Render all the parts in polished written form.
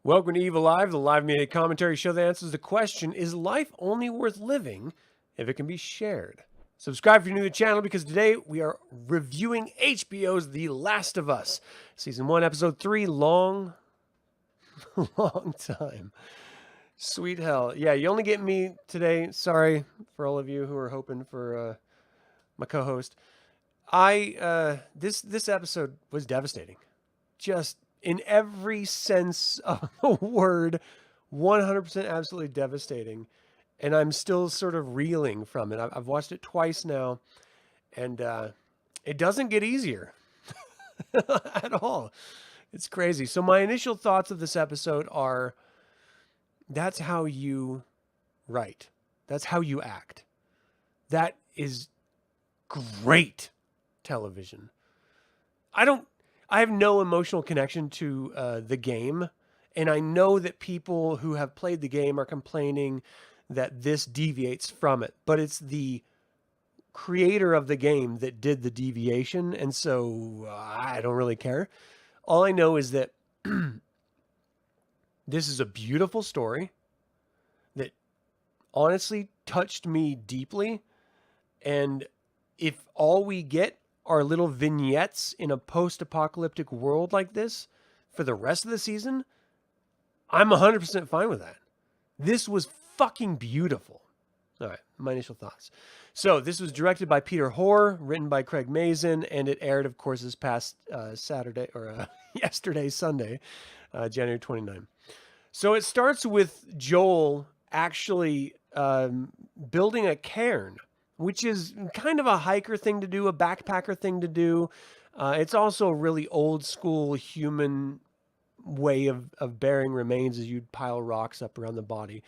Welcome to Evilive, the live media commentary show that answers the question, is life only worth living if it can be shared? Subscribe if you're new to the channel because today we are reviewing HBO's The Last of Us. Season 1, Episode 3, long time. Sweet hell. Yeah, you only get me today. Sorry for all of you who are hoping for my co-host. This episode was devastating. Just in every sense of the word, 100% absolutely devastating. And I'm still sort of reeling from it. I've watched it twice now, and it doesn't get easier at all. It's crazy. So my initial thoughts of this episode are, that's how you write. That's how you act. That is great television. I have no emotional connection to the game, and I know that people who have played the game are complaining that this deviates from it, but it's the creator of the game that did the deviation, and so I don't really care. All I know is that this is a beautiful story that honestly touched me deeply, and if all we get are little vignettes in a post-apocalyptic world like this for the rest of the season, I'm 100% fine with that. This was fucking beautiful. All right, my initial thoughts. So this was directed by Peter Hoare, written by Craig Mazin, and it aired, of course, this past Saturday, or yesterday, Sunday, January 29. So it starts with Joel actually building a cairn, which is kind of a hiker thing to do, a backpacker thing to do. It's also a really old school human way of burying remains, as you'd pile rocks up around the body.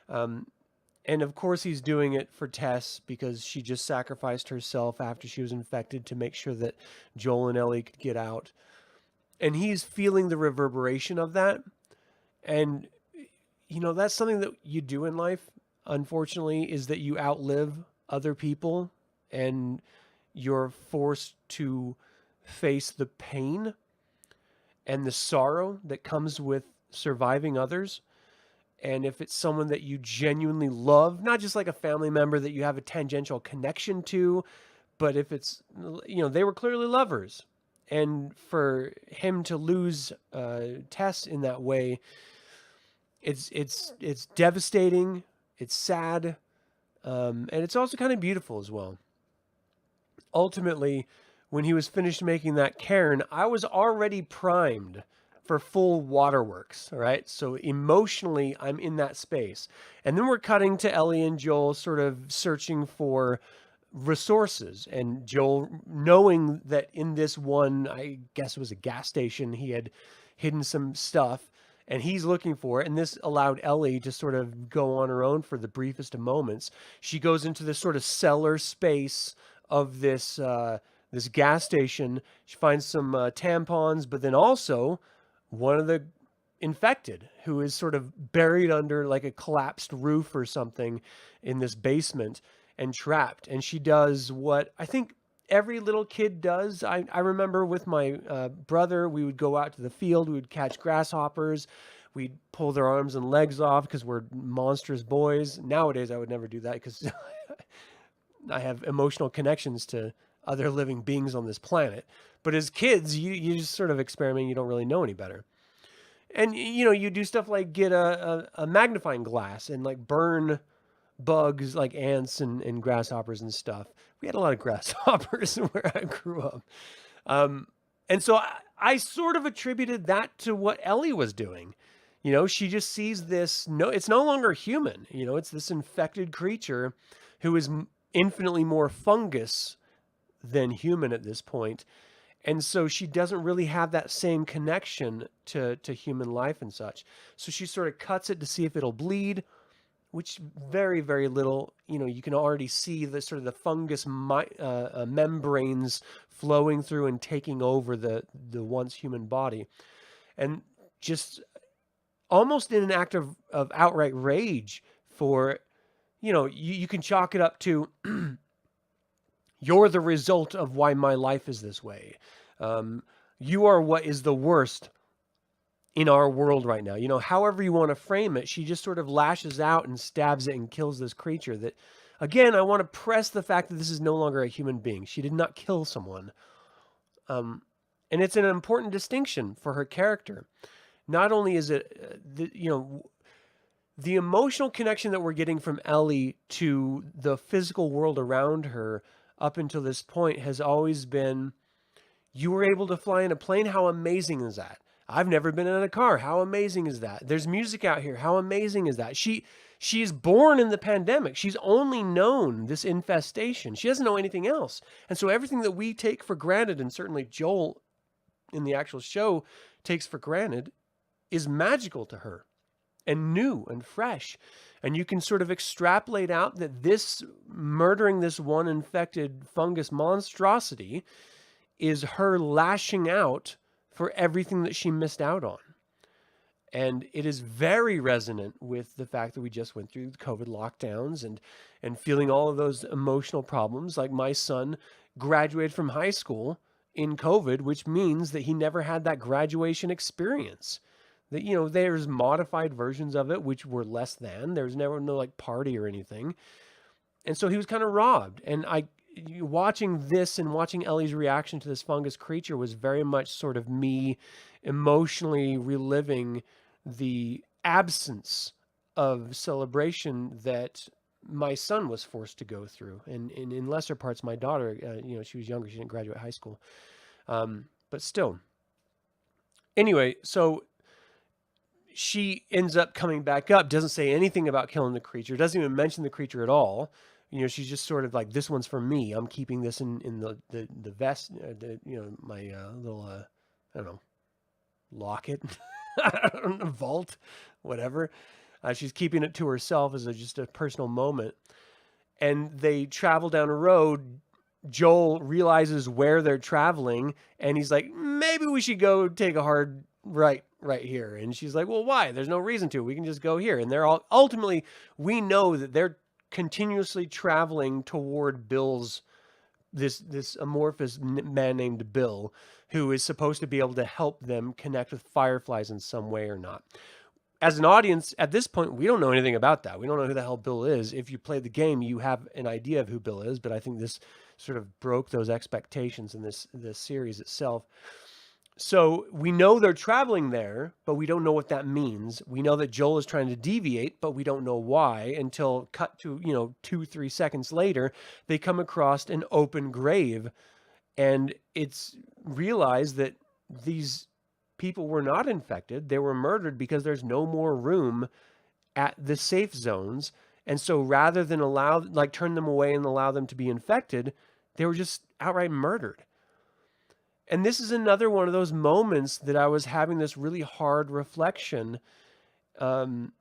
And of course he's doing it for Tess because she just sacrificed herself after she was infected to make sure that Joel and Ellie could get out. And he's feeling the reverberation of that. And, you know, that's something that you do in life, unfortunately, is that you outlive other people and you're forced to face the pain and the sorrow that comes with surviving others. And if it's someone that you genuinely love, not just like a family member that you have a tangential connection to, but if it's, you know, they were clearly lovers. And for him to lose Tess in that way, it's devastating, it's sad, and it's also kind of beautiful as well. Ultimately, when he was finished making that cairn, I was already primed for full waterworks, all right? So emotionally, I'm in that space. And then we're cutting to Ellie and Joel sort of searching for resources. And Joel, knowing that in this one, I guess it was a gas station, he had hidden some stuff, and he's looking for it. And this allowed Ellie to sort of go on her own for the briefest of moments. She goes into this sort of cellar space of this this gas station. She finds some tampons, but then also one of the infected who is sort of buried under like a collapsed roof or something in this basement and trapped. And she does what I think every little kid does. I remember with my brother, we would go out to the field, we would catch grasshoppers, we'd pull their arms and legs off because we're monstrous boys. Nowadays, I would never do that because I have emotional connections to other living beings on this planet. But as kids, you just sort of experiment. You don't really know any better. And, you know, you do stuff like get a magnifying glass and like burn bugs like ants and grasshoppers and stuff. We had a lot of grasshoppers where I grew up. And so I sort of attributed that to what Ellie was doing. You know, she just sees this, no, it's no longer human. You know, it's this infected creature who is infinitely more fungus than human at this point. And so she doesn't really have that same connection to human life and such. So she sort of cuts it to see if it'll bleed, which very, very little. You know, you can already see the sort of the fungus membranes flowing through and taking over the once human body. And just almost in an act of outright rage for, you know, you can chalk it up to you're the result of why my life is this way. You are what is the worst in our world right now. However you want to frame it, she just sort of lashes out and stabs it and kills this creature that, again, I want to press the fact that this is no longer a human being. She did not kill someone. And it's an important distinction for her character. Not only is it, the emotional connection that we're getting from Ellie to the physical world around her up until this point has always been, you were able to fly in a plane. How amazing is that? I've never been in a car. How amazing is that? There's music out here. How amazing is that? She's born in the pandemic. She's only known this infestation. She doesn't know anything else. And so everything that we take for granted, and certainly Joel in the actual show takes for granted, is magical to her and new and fresh. And you can sort of extrapolate out that this murdering this one infected fungus monstrosity is her lashing out for everything that she missed out on. And it is very resonant with the fact that we just went through COVID lockdowns and feeling all of those emotional problems. Like, my son graduated from high school in COVID, which means that he never had that graduation experience. That, there's modified versions of it, which were less than. There's never no like party or anything. And so he was kind of robbed. And watching this and watching Ellie's reaction to this fungus creature was very much sort of me emotionally reliving the absence of celebration that my son was forced to go through. And in lesser parts, my daughter, she was younger. She didn't graduate high school. But still. Anyway, so she ends up coming back up, doesn't say anything about killing the creature, doesn't even mention the creature at all. She's just sort of like, this one's for me. I'm keeping this in the vest, my little, I don't know, locket, vault, whatever. She's keeping it to herself as just a personal moment. And they travel down a road. Joel realizes where they're traveling, and he's like, maybe we should go take a hard right here. And she's like, well, why? There's no reason to. We can just go here. And they're all, ultimately, we know that they're continuously traveling toward Bill's, this amorphous man named Bill, who is supposed to be able to help them connect with fireflies in some way or not. As an audience, at this point, we don't know anything about that. We don't know who the hell Bill is. If you play the game, you have an idea of who Bill is, but I think this sort of broke those expectations in this series itself. So we know they're traveling there, but we don't know what that means. We know that Joel is trying to deviate, but we don't know why, until cut to, 2-3 seconds later, they come across an open grave, and it's realized that these people were not infected. They were murdered because there's no more room at the safe zones. And so rather than turn them away and allow them to be infected, they were just outright murdered. And this is another one of those moments that I was having this really hard reflection on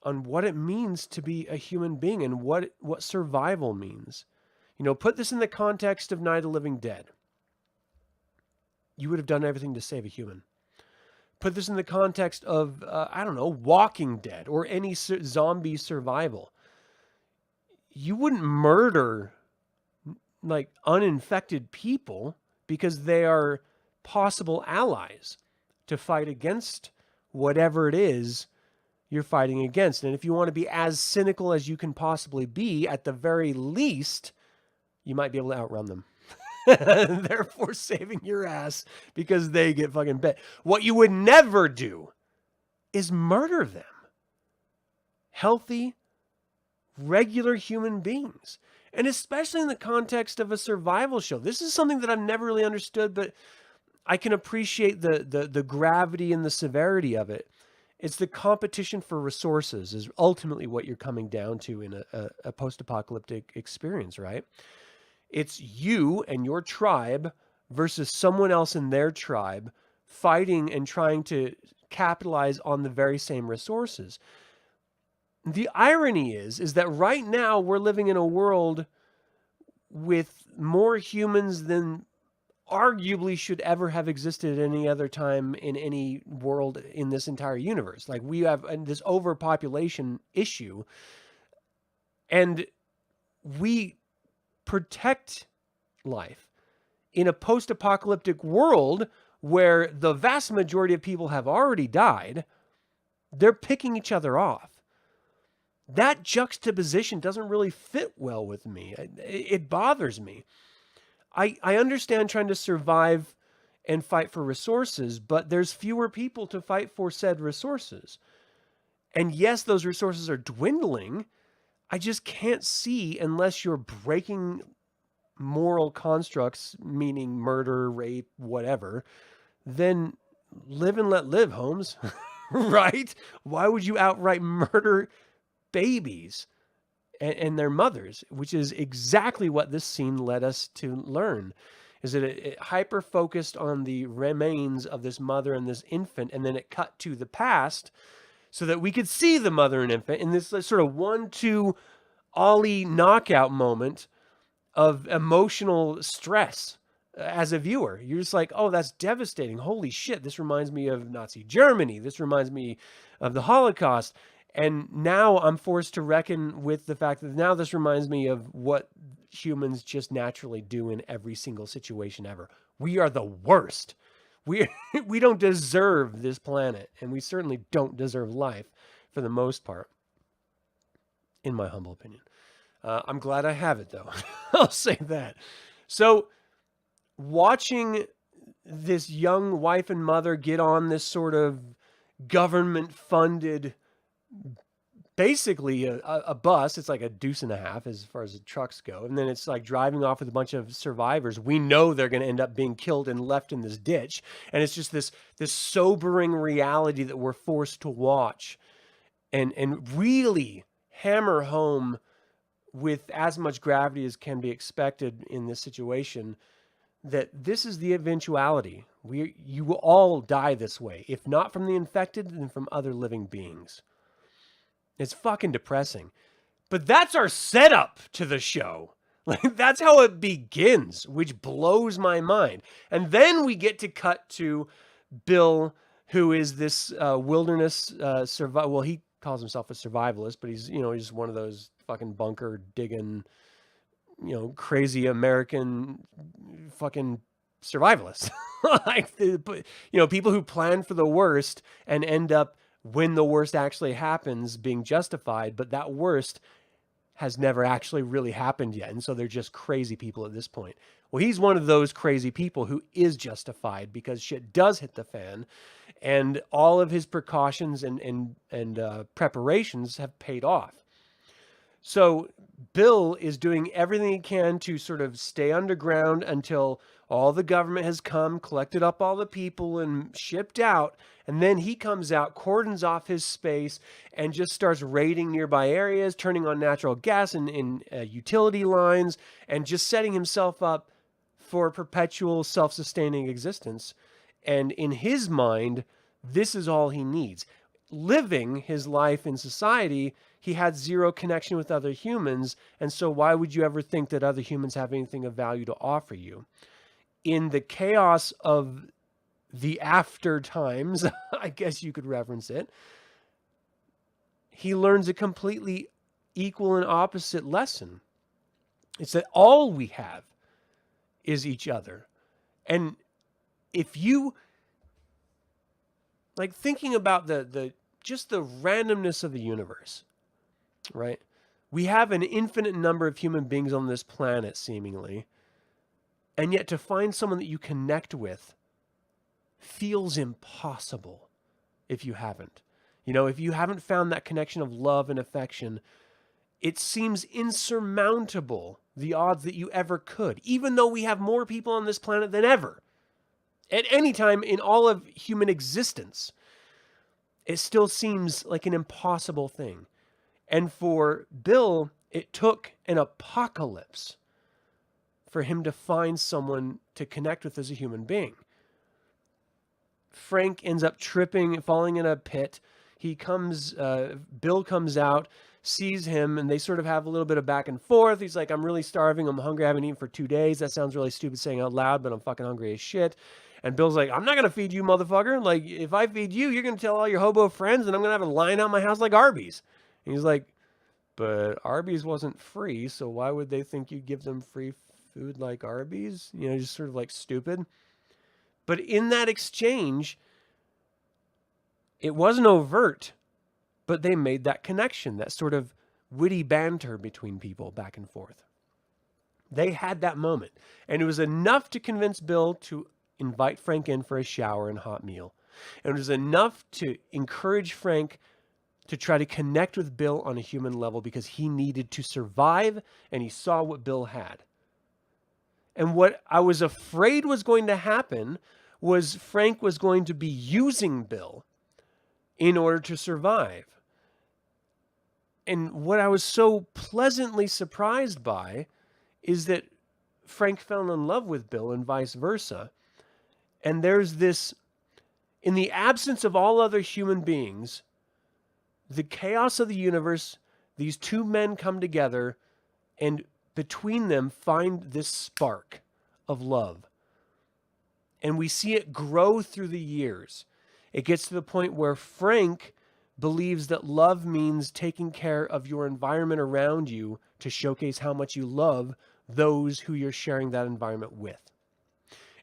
what it means to be a human being and what survival means. Put this in the context of Night of the Living Dead. You would have done everything to save a human. Put this in the context of, Walking Dead or any zombie survival. You wouldn't murder uninfected people because they are possible allies to fight against whatever it is you're fighting against. And if you want to be as cynical as you can possibly be, at the very least, you might be able to outrun them. Therefore saving your ass because they get fucking bit. What you would never do is murder them. Healthy, regular human beings. And especially in the context of a survival show. This is something that I've never really understood, but I can appreciate the gravity and the severity of it. It's the competition for resources is ultimately what you're coming down to in a post-apocalyptic experience, right? It's you and your tribe versus someone else in their tribe fighting and trying to capitalize on the very same resources. The irony is that right now we're living in a world with more humans than arguably should ever have existed at any other time in any world in this entire universe. Like, we have this overpopulation issue, and we protect life. In a post-apocalyptic world, where the vast majority of people have already died, they're picking each other off. That juxtaposition doesn't really fit well with me. It bothers me. I understand trying to survive and fight for resources, but there's fewer people to fight for said resources. And yes, those resources are dwindling. I just can't see, unless you're breaking moral constructs, meaning murder, rape, whatever, then live and let live, Holmes. Right? Why would you outright murder babies and their mothers, which is exactly what this scene led us to learn, is that it hyper focused on the remains of this mother and this infant, and then it cut to the past so that we could see the mother and infant in this sort of 1-2 Ollie knockout moment of emotional stress. As a viewer, you're just like, oh, that's devastating. Holy shit, this reminds me of Nazi Germany. This reminds me of the Holocaust. And now I'm forced to reckon with the fact that now this reminds me of what humans just naturally do in every single situation ever. We are the worst. We we don't deserve this planet, and we certainly don't deserve life for the most part, in my humble opinion. I'm glad I have it, though. I'll say that. So, watching this young wife and mother get on this sort of government-funded, basically a bus. It's like a deuce and a half as far as the trucks go. And then it's like driving off with a bunch of survivors. We know they're going to end up being killed and left in this ditch. And it's just this sobering reality that we're forced to watch and really hammer home with as much gravity as can be expected in this situation, that this is the eventuality. You will all die this way, if not from the infected, then from other living beings. It's fucking depressing. But that's our setup to the show. Like, that's how it begins, which blows my mind. And then we get to cut to Bill, who is this wilderness well, he calls himself a survivalist, but he's just one of those fucking bunker digging, crazy American fucking survivalists. Like, people who plan for the worst and end up, when the worst actually happens, being justified, but that worst has never actually really happened yet. And so they're just crazy people at this point. Well, he's one of those crazy people who is justified because shit does hit the fan, and all of his precautions and preparations have paid off. So Bill is doing everything he can to sort of stay underground until all the government has come, collected up all the people, and shipped out. And then he comes out, cordons off his space, and just starts raiding nearby areas, turning on natural gas and utility lines, and just setting himself up for perpetual self-sustaining existence. And in his mind, this is all he needs. Living his life in society, he had zero connection with other humans, and so why would you ever think that other humans have anything of value to offer you? In the chaos of the after times, I guess you could reference it, he learns a completely equal and opposite lesson. It's that all we have is each other. And if you, like, thinking about just the randomness of the universe, right? We have an infinite number of human beings on this planet, seemingly. And yet to find someone that you connect with feels impossible if you haven't. If you haven't found that connection of love and affection, it seems insurmountable, the odds that you ever could, even though we have more people on this planet than ever. At any time in all of human existence, it still seems like an impossible thing. And for Bill, it took an apocalypse for him to find someone to connect with as a human being. Frank ends up tripping, falling in a pit. Bill comes out, sees him, and they sort of have a little bit of back and forth. He's like, I'm really starving. I'm hungry. I haven't eaten for 2 days. That sounds really stupid saying out loud, but I'm fucking hungry as shit. And Bill's like, I'm not going to feed you, motherfucker. Like, if I feed you, you're going to tell all your hobo friends, and I'm going to have a line out my house like Arby's. And he's like, but Arby's wasn't free, so why would they think you'd give them free food like Arby's? Just sort of like stupid. But in that exchange, it wasn't overt, but they made that connection, that sort of witty banter between people back and forth. They had that moment, and it was enough to convince Bill to invite Frank in for a shower and hot meal. And it was enough to encourage Frank to try to connect with Bill on a human level because he needed to survive, and he saw what Bill had. And what I was afraid was going to happen was Frank was going to be using Bill in order to survive. And what I was so pleasantly surprised by is that Frank fell in love with Bill and vice versa. And there's this, in the absence of all other human beings, the chaos of the universe, these two men come together and between them find this spark of love. And we see it grow through the years. It gets to the point where Frank believes that love means taking care of your environment around you to showcase how much you love those who you're sharing that environment with.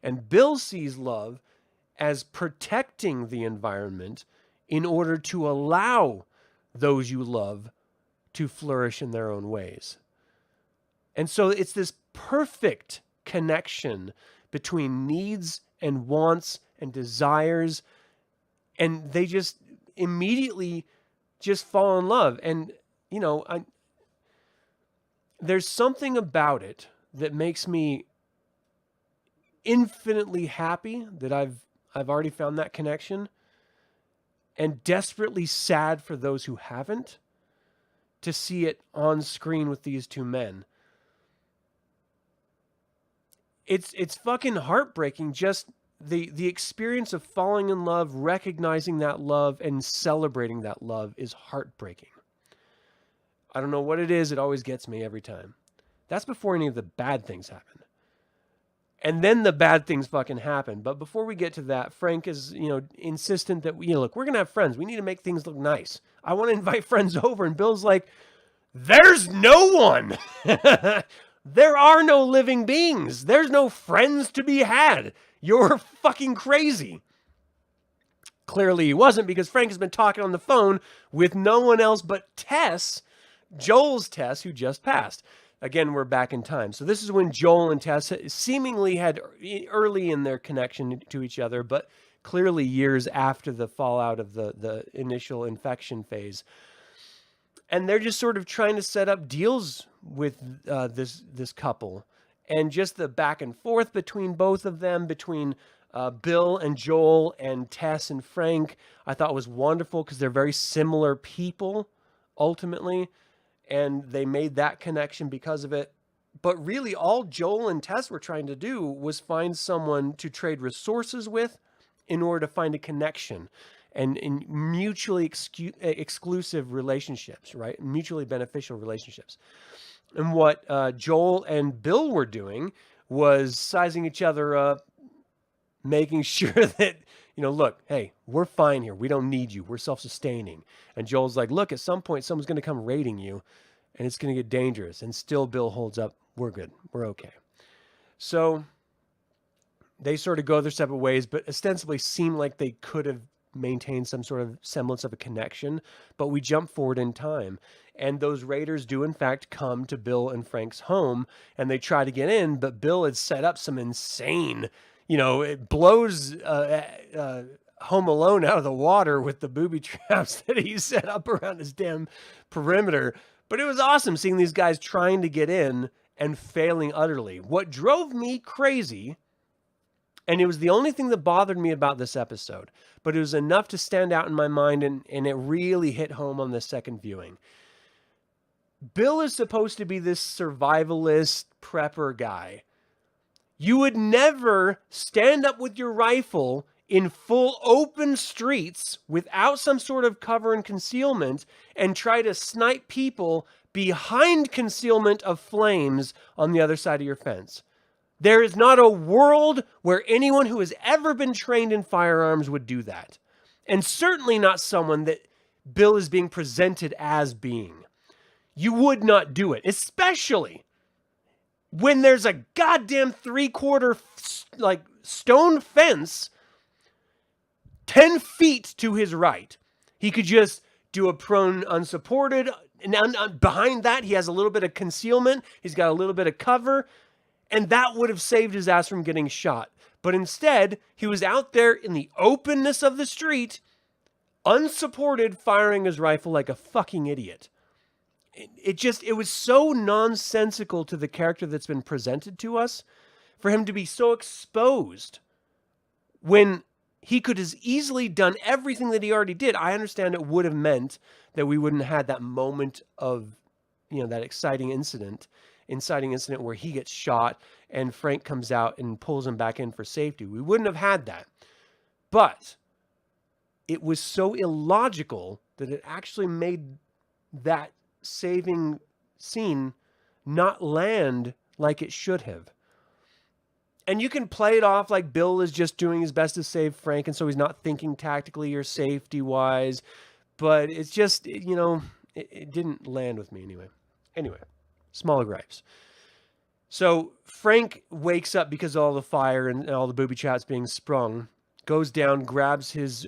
And Bill sees love as protecting the environment in order to allow those you love to flourish in their own ways. And so it's this perfect connection between needs and wants and desires, and they just immediately just fall in love. And, you know, there's something about it that makes me infinitely happy that I've already found that connection, and desperately sad for those who haven't to see it on screen with these two men. It's fucking heartbreaking, just the experience of falling in love, recognizing that love, and celebrating that love is heartbreaking. I don't know what it is, it always gets me every time. That's before any of the bad things happen. And then the bad things fucking happen. But before we get to that, Frank is, insistent that, look, we're going to have friends. We need to make things look nice. I want to invite friends over. And Bill's like, there's no one. There are no living beings. There's no friends to be had. You're fucking crazy. Clearly he wasn't, because Frank has been talking on the phone with no one else but Tess, Joel's Tess, who just passed. Again, we're back in time. So this is when Joel and Tess seemingly had early in their connection to each other, but clearly years after the fallout of the initial infection phase. And they're just sort of trying to set up deals with this couple. And just the back and forth between both of them, between Bill and Joel and Tess and Frank, I thought was wonderful because they're very similar people, ultimately. And they made that connection because of it. But really, all Joel and Tess were trying to do was find someone to trade resources with in order to find a connection and in mutually exclusive relationships, right? Mutually beneficial relationships. And what Joel and Bill were doing was sizing each other up, making sure that, look, hey, we're fine here. We don't need you. We're self-sustaining. And Joel's like, look, at some point, someone's going to come raiding you, and it's going to get dangerous. And still Bill holds up, we're good. We're okay. So they sort of go their separate ways, but ostensibly seem like they could have maintained some sort of semblance of a connection. But we jump forward in time, and those raiders do, in fact, come to Bill and Frank's home, and they try to get in, but Bill had set up some insane... it blows Home Alone out of the water with the booby traps that he set up around his damn perimeter. But it was awesome seeing these guys trying to get in and failing utterly. What drove me crazy, and it was the only thing that bothered me about this episode, but it was enough to stand out in my mind, and it really hit home on the second viewing. Bill is supposed to be this survivalist prepper guy. You would never stand up with your rifle in full open streets without some sort of cover and concealment and try to snipe people behind concealment of flames on the other side of your fence. There is not a world where anyone who has ever been trained in firearms would do that. And certainly not someone that Bill is being presented as being. You would not do it, especially when there's a goddamn 3/4 like stone fence 10 feet to his right. He could just do a prone unsupported. And behind that, he has a little bit of concealment. He's got a little bit of cover. And that would have saved his ass from getting shot. But instead, he was out there in the openness of the street, unsupported, firing his rifle like a fucking idiot. It was so nonsensical to the character that's been presented to us for him to be so exposed when he could have easily done everything that he already did. I understand it would have meant that we wouldn't have had that moment of, that inciting incident where he gets shot and Frank comes out and pulls him back in for safety. We wouldn't have had that. But it was so illogical that it actually made that saving scene not land like it should have. And you can play it off like Bill is just doing his best to save Frank, and so he's not thinking tactically or safety-wise. But it's just, it didn't land with me anyway. Anyway, smaller gripes. So Frank wakes up because of all the fire and all the booby traps being sprung, goes down, grabs his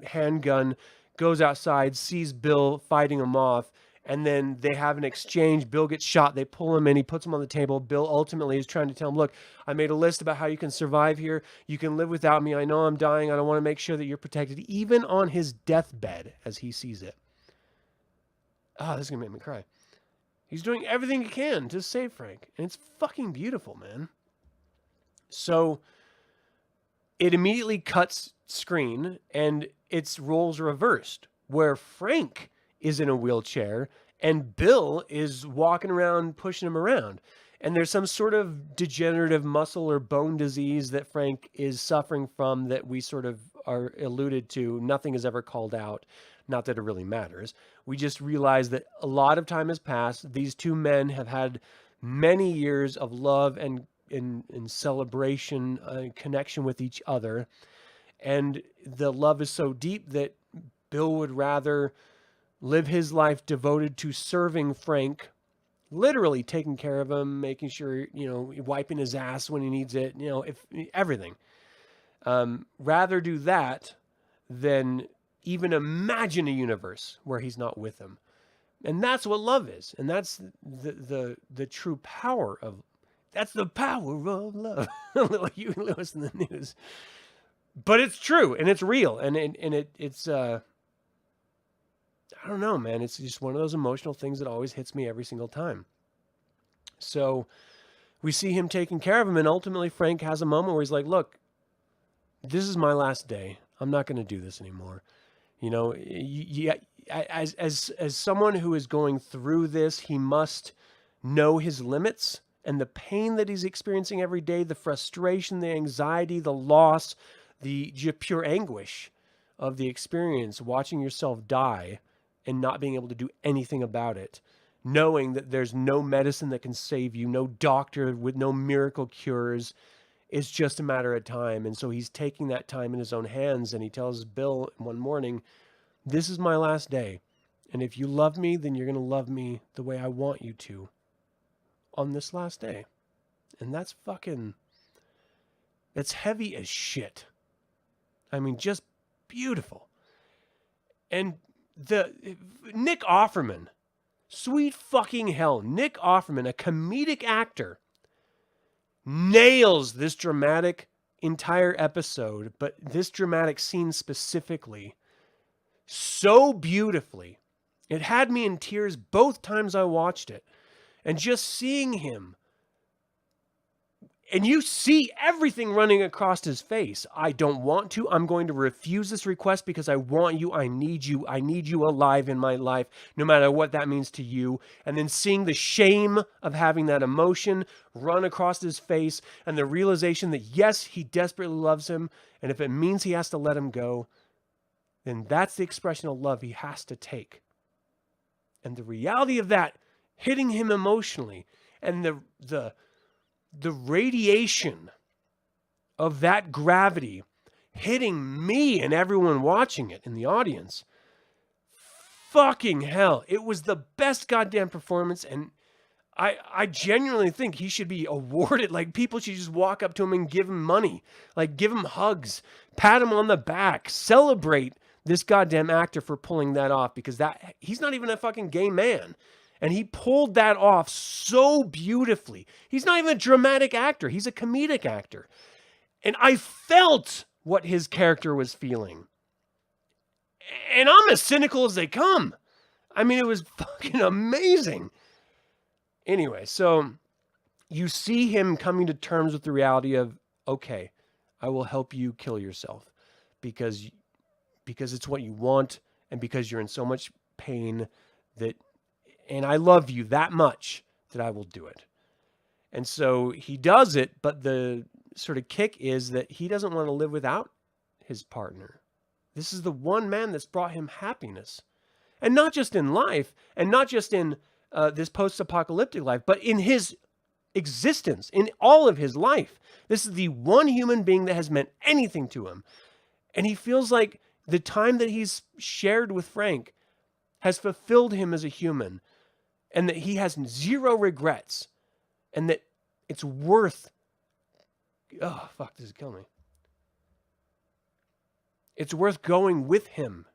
handgun, goes outside, sees Bill fighting him off, and then they have an exchange. Bill gets shot. They pull him in. He puts him on the table. Bill ultimately is trying to tell him, look, I made a list about how you can survive here. You can live without me. I know I'm dying. I don't want to make sure that you're protected, even on his deathbed as he sees it. Oh, this is going to make me cry. He's doing everything he can to save Frank. And it's fucking beautiful, man. So it immediately cuts screen and its roles reversed, where Frank is in a wheelchair and Bill is walking around pushing him around. And there's some sort of degenerative muscle or bone disease that Frank is suffering from that we sort of are alluded to. Nothing is ever called out. Not that it really matters. We just realize that a lot of time has passed. These two men have had many years of love and celebration and connection with each other. And the love is so deep that Bill would rather live his life devoted to serving Frank, literally taking care of him, making sure, wiping his ass when he needs it, everything. Rather do that than even imagine a universe where he's not with him. And that's what love is. And that's the true power of, that's the power of love. Like you Lewis in the news. But it's true and it's real. And it's I don't know, man. It's just one of those emotional things that always hits me every single time. So we see him taking care of him, and ultimately Frank has a moment where he's like, look, this is my last day. I'm not going to do this anymore. As someone who is going through this, he must know his limits and the pain that he's experiencing every day, the frustration, the anxiety, the loss, the pure anguish of the experience, watching yourself die and not being able to do anything about it, knowing that there's no medicine that can save you, no doctor with no miracle cures. It's just a matter of time. And so he's taking that time in his own hands, and he tells Bill one morning, this is my last day. And if you love me, then you're going to love me the way I want you to on this last day. And that's heavy as shit. I mean, just beautiful. And Nick Offerman, sweet fucking hell, Nick Offerman, a comedic actor, nails this dramatic entire episode, but this dramatic scene specifically so beautifully. It had me in tears both times I watched it. And just seeing him, and you see everything running across his face. I don't want to. I'm going to refuse this request because I want you. I need you. I need you alive in my life, no matter what that means to you. And then seeing the shame of having that emotion run across his face and the realization that, yes, he desperately loves him. And if it means he has to let him go, then that's the expression of love he has to take. And the reality of that hitting him emotionally, and the radiation of that gravity hitting me and everyone watching it in the audience. Fucking hell. It was the best goddamn performance. And I genuinely think he should be awarded. Like, people should just walk up to him and give him money. Like, give him hugs, pat him on the back, celebrate this goddamn actor for pulling that off, because he's not even a fucking gay man. And he pulled that off so beautifully. He's not even a dramatic actor. He's a comedic actor. And I felt what his character was feeling. And I'm as cynical as they come. I mean, it was fucking amazing. Anyway, so you see him coming to terms with the reality of, okay, I will help you kill yourself because it's what you want, and because you're in so much pain and I love you that much that I will do it. And so he does it, but the sort of kick is that he doesn't want to live without his partner. This is the one man that's brought him happiness. And not just in life, and not just in this post-apocalyptic life, but in his existence, in all of his life. This is the one human being that has meant anything to him. And he feels like the time that he's shared with Frank has fulfilled him as a human, and that he has zero regrets, and that it's worth... Oh, fuck, this is killing me. It's worth going with him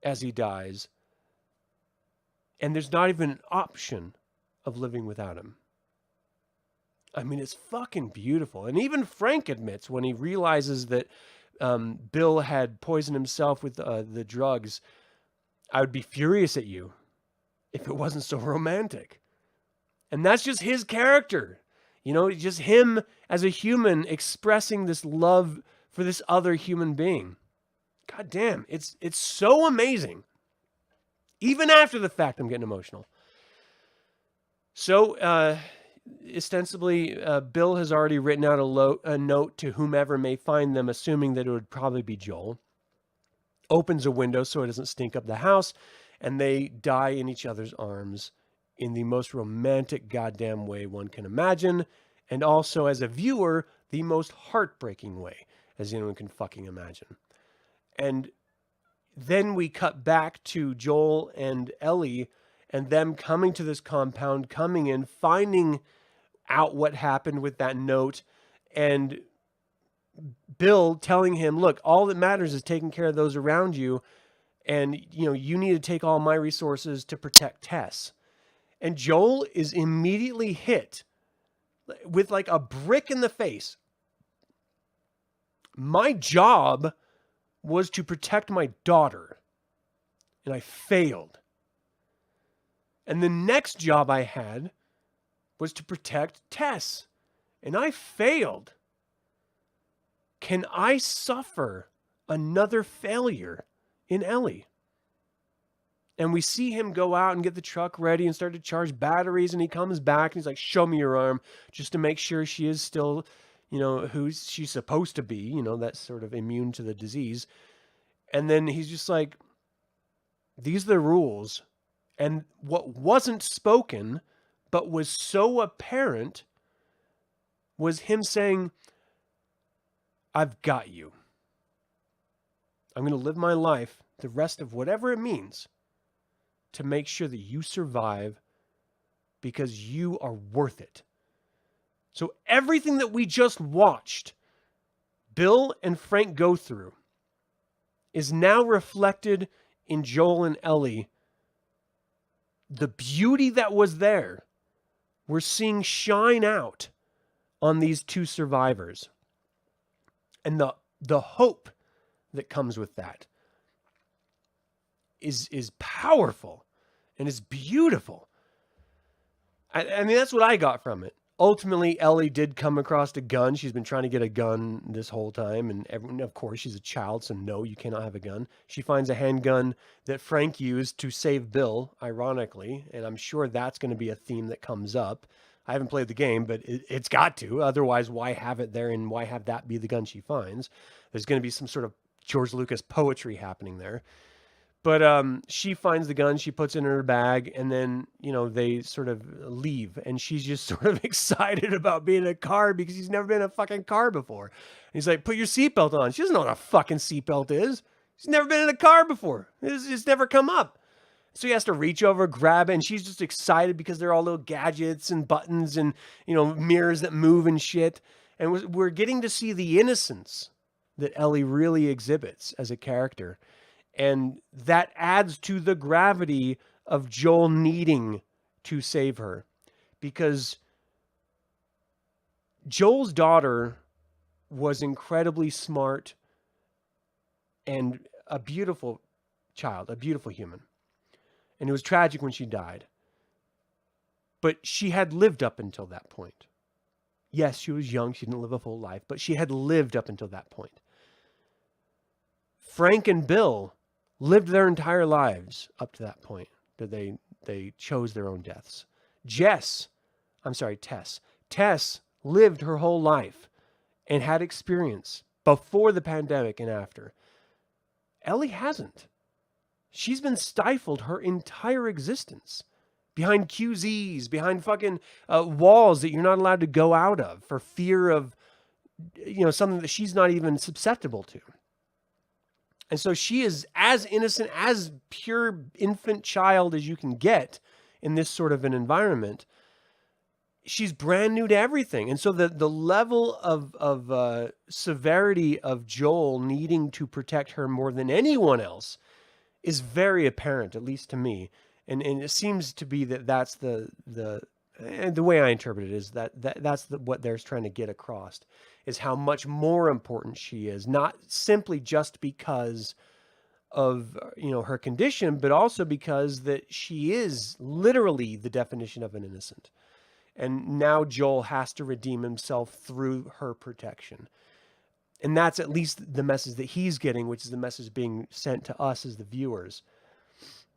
as he dies. And there's not even an option of living without him. I mean, it's fucking beautiful. And even Frank admits, when he realizes that Bill had poisoned himself with the drugs, I would be furious at you if it wasn't so romantic. And that's just his character. You know, just him as a human expressing this love for this other human being. God damn, it's so amazing. Even after the fact, I'm getting emotional. So, ostensibly, Bill has already written out a note to whomever may find them, assuming that it would probably be Joel. Opens a window so it doesn't stink up the house, and they die in each other's arms in the most romantic goddamn way one can imagine, and also, as a viewer, the most heartbreaking way as anyone can fucking imagine. And then we cut back to Joel and Ellie and them coming to this compound, coming in, finding out what happened with that note, and Bill telling him, look, all that matters is taking care of those around you, and you need to take all my resources to protect Tess. And Joel is immediately hit with like a brick in the face. My job was to protect my daughter, and I failed. And the next job I had was to protect Tess, and I failed. Can I suffer another failure in Ellie? And we see him go out and get the truck ready and start to charge batteries, and he comes back and he's like, show me your arm, just to make sure she is still, who she's supposed to be, that's sort of immune to the disease. And then he's just like, these are the rules. And what wasn't spoken, but was so apparent, was him saying, I've got you. I'm going to live my life, the rest of whatever it means, to make sure that you survive, because you are worth it. So everything that we just watched Bill and Frank go through is now reflected in Joel and Ellie. The beauty that was there, we're seeing shine out on these two survivors. And the hope that comes with that is powerful and is beautiful. I mean, that's what I got from it. Ultimately, Ellie did come across a gun. She's been trying to get a gun this whole time. And everyone, of course, she's a child, so no, you cannot have a gun. She finds a handgun that Frank used to save Bill, ironically. And I'm sure that's going to be a theme that comes up. I haven't played the game, but it's got to. Otherwise, why have it there, and why have that be the gun she finds? There's going to be some sort of George Lucas poetry happening there. But she finds the gun, she puts it in her bag, and then, they sort of leave. And she's just sort of excited about being in a car because she's never been in a fucking car before. And he's like, put your seatbelt on. She doesn't know what a fucking seatbelt is. She's never been in a car before. It's never come up. So he has to reach over, grab it, and she's just excited because they're all little gadgets and buttons and, mirrors that move and shit. And we're getting to see the innocence that Ellie really exhibits as a character. And that adds to the gravity of Joel needing to save her. Because Joel's daughter was incredibly smart and a beautiful child, a beautiful human. And it was tragic when she died. But she had lived up until that point. Yes, she was young. She didn't live a full life, but she had lived up until that point. Frank and Bill lived their entire lives up to that point that they chose their own deaths. Tess lived her whole life and had experience before the pandemic and after. Ellie hasn't. She's been stifled her entire existence behind QZs, behind fucking walls that you're not allowed to go out of for fear of, something that she's not even susceptible to. And so she is as innocent, as pure infant child as you can get in this sort of an environment. She's brand new to everything. And so the level of severity of Joel needing to protect her more than anyone else is very apparent, at least to me. And it seems to be that's the way I interpret it is that's what they're trying to get across, is how much more important she is, not simply just because of her condition, but also because that she is literally the definition of an innocent. And now Joel has to redeem himself through her protection. And that's at least the message that he's getting, which is the message being sent to us as the viewers.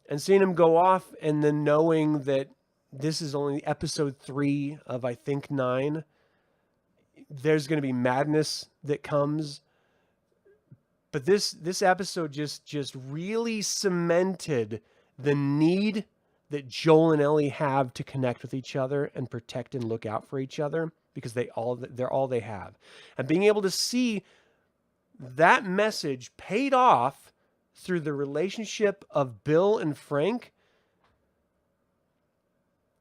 And seeing him go off and then knowing that this is only episode 3 of, I think, 9. There's going to be madness that comes. But this episode just really cemented the need that Joel and Ellie have to connect with each other and protect and look out for each other, because they're all they have. And being able to see that message paid off through the relationship of Bill and Frank,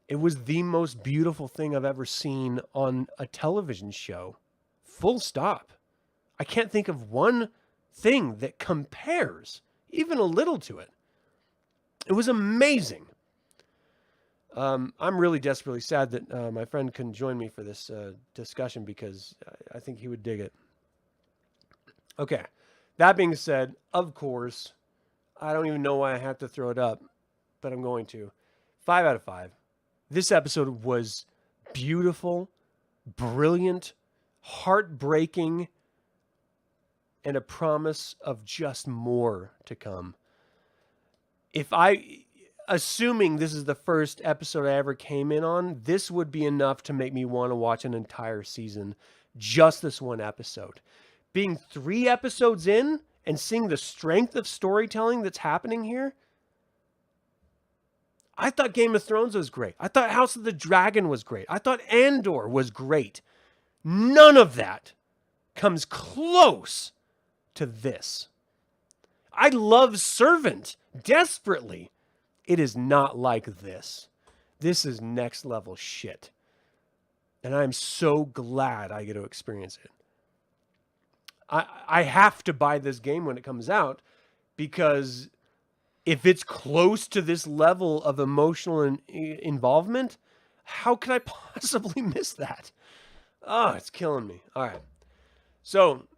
it was the most beautiful thing I've ever seen on a television show. Full stop. I can't think of one thing that compares even a little to it. It was amazing. I'm really desperately sad that my friend couldn't join me for this discussion, because I think he would dig it. Okay. That being said, of course, I don't even know why I have to throw it up, but I'm going to. 5 out of 5. This episode was beautiful, brilliant, heartbreaking, and a promise of just more to come. Assuming this is the first episode I ever came in on, this would be enough to make me want to watch an entire season. Just this one episode. Being 3 episodes in and seeing the strength of storytelling that's happening here, I thought Game of Thrones was great. I thought House of the Dragon was great. I thought Andor was great. None of that comes close to this. I love Servant desperately. It is not like this. This is next level shit. And I'm so glad I get to experience it. I have to buy this game when it comes out, because if it's close to this level of emotional involvement, how could I possibly miss that? Oh, it's killing me. All right. So,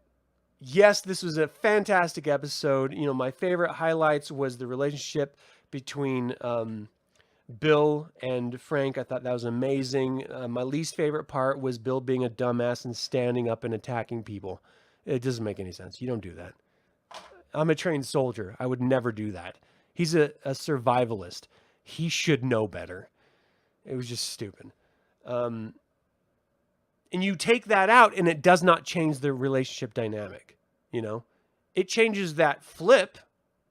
yes, this was a fantastic episode. My favorite highlights was the relationship between Bill and Frank. I thought that was amazing. My least favorite part was Bill being a dumbass and standing up and attacking people. It doesn't make any sense. You don't do that. I'm a trained soldier. I would never do that. He's a survivalist. He should know better. It was just stupid. And you take that out and it does not change the relationship dynamic. It changes that flip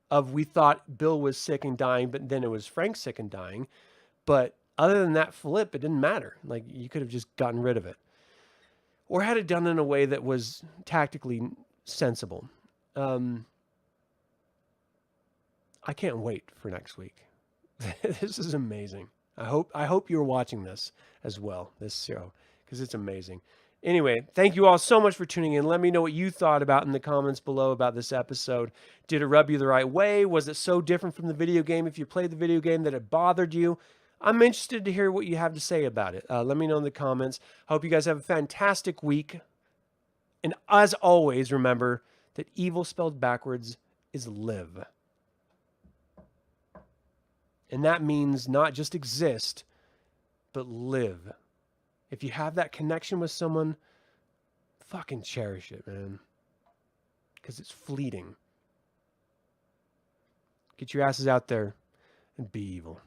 of, we thought Bill was sick and dying, but then it was Frank sick and dying. But other than that flip, it didn't matter. Like, you could have just gotten rid of it, or had it done in a way that was tactically sensible. I can't wait for next week. This is amazing. I hope you're watching this as well, this show, because it's amazing. Anyway, thank you all so much for tuning in. Let me know what you thought about in the comments below about this episode. Did it rub you the right way? Was it so different from the video game, if you played the video game, that it bothered you? I'm interested to hear what you have to say about it. Let me know in the comments. Hope you guys have a fantastic week. And as always, remember that evil spelled backwards is live. And that means not just exist, but live. If you have that connection with someone, fucking cherish it, man. Because it's fleeting. Get your asses out there and be evil.